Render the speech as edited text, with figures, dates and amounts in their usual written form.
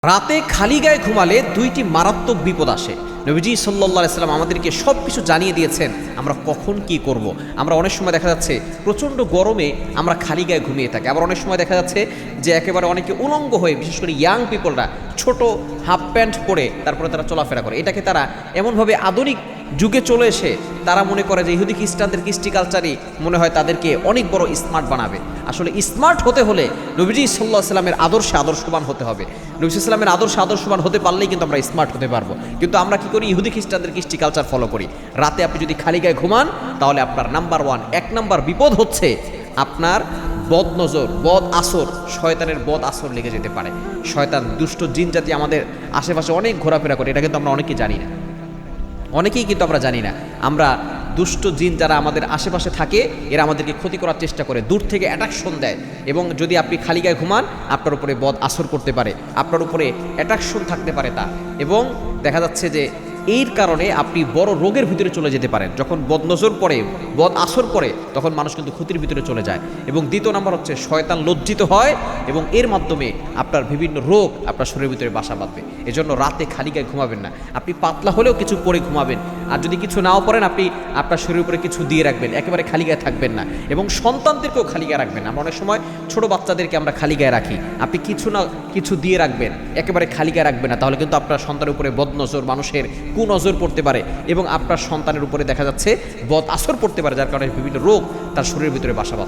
রাতে খালি গায়ে ঘুমালে দুইটি মারাত্মক বিপদ আসে। নবীজি সাল্লাল্লাহু আলাইহি সাল্লাম আমাদেরকে সব কিছু জানিয়ে দিয়েছেন আমরা কখন কি করব। আমরা অনেক সময় দেখা যাচ্ছে প্রচণ্ড গরমে আমরা খালি গায়ে ঘুমিয়ে থাকি, আবার অনেক সময় দেখা যাচ্ছে যে একেবারে অনেকে উলঙ্গ হয়ে, বিশেষ করে ইয়াং পিপলরা ছোট হাফ প্যান্ট পরে তারপরে তারা চলাফেরা করে। এটাকে তারা এমনভাবে আধুনিক যুগে চলে এসে তারা মনে করে যে ইহুদি খ্রিস্টানদের কৃষ্টি কালচারই মনে হয় তাদেরকে অনেক বড় স্মার্ট বানাবে। আসলে স্মার্ট হতে হলে নবীজি সাল্লাল্লাহু আলাইহি সাল্লামের আদর্শে আদর্শবান হতে হবে। নবী সাল্লামের আদর্শে আদর্শবান হতে পারলেই কিন্তু আমরা স্মার্ট হতে পারবো। কিন্তু আমরা কি করি? ইহুদি খ্রিস্টানদের কৃষ্টি কালচার ফলো করি। রাতে আপনি যদি খালি গায়ে ঘুমান তাহলে আপনার এক নাম্বার বিপদ হচ্ছে আপনার বদ নজর, বদ আসর, শয়তানের বদ আসর লেগে যেতে পারে। শয়তান, দুষ্ট জিন জাতি আমাদের আশেপাশে অনেক ঘোরাফেরা করে, এটা কিন্তু আমরা অনেকেই জানি না। অনেকেই কিন্তু আমরা জানি না। আমরা দুষ্ট জিন যারা আমাদের আশেপাশে থাকে এরা আমাদেরকে ক্ষতি করার চেষ্টা করে, দূর থেকে অ্যাট্রাকশন দেয়। এবং যদি আপনি খালি গায়ে ঘুমান আপনার উপরে বদ আসর করতে পারে, আপনার উপরে অ্যাট্রাকশন থাকতে পারে তা। এবং দেখা যাচ্ছে যে এর কারণে আপনি বড় রোগের ভিতরে চলে যেতে পারেন। যখন বদনজর পড়ে, বদ আসর পড়ে, তখন মানুষ কিন্তু ক্ষতির ভিতরে চলে যায়। এবং দ্বিতীয় নাম্বার হচ্ছে শয়তান লজ্জিত হয় এবং এর মাধ্যমে আপনার বিভিন্ন রোগ আপনার শরীরের ভিতরে বাসা বাঁধবে। এজন্য রাতে খালি গায়ে ঘুমাবেন না। আপনি পাতলা হলেও কিছু পরে ঘুমাবেন, আর যদি কিছু নাও পরেন আপনি আপনার শরীরের উপরে কিছু দিয়ে রাখবেন, একেবারে খালি গায়ে থাকবেন না। এবং সন্তানদেরকেও খালি গায়ে রাখবেন। আমরা অনেক সময় ছোট বাচ্চাদেরকে আমরা খালি গায়ে রাখি, আপনি কিছু না কিছু দিয়ে রাখবেন, একেবারে খালি গায়ে রাখবেন না। তাহলে কিন্তু আপনার সন্তানের উপরে বদনজর, মানুষের কুনজর পড়তে পারে এবং আপনার সন্তানের উপরে দেখা যাচ্ছে বদ আসর পড়তে পারে, যার কারণে বিভিন্ন রোগ তার শরীরের ভিতরে বাসা বাঁধে।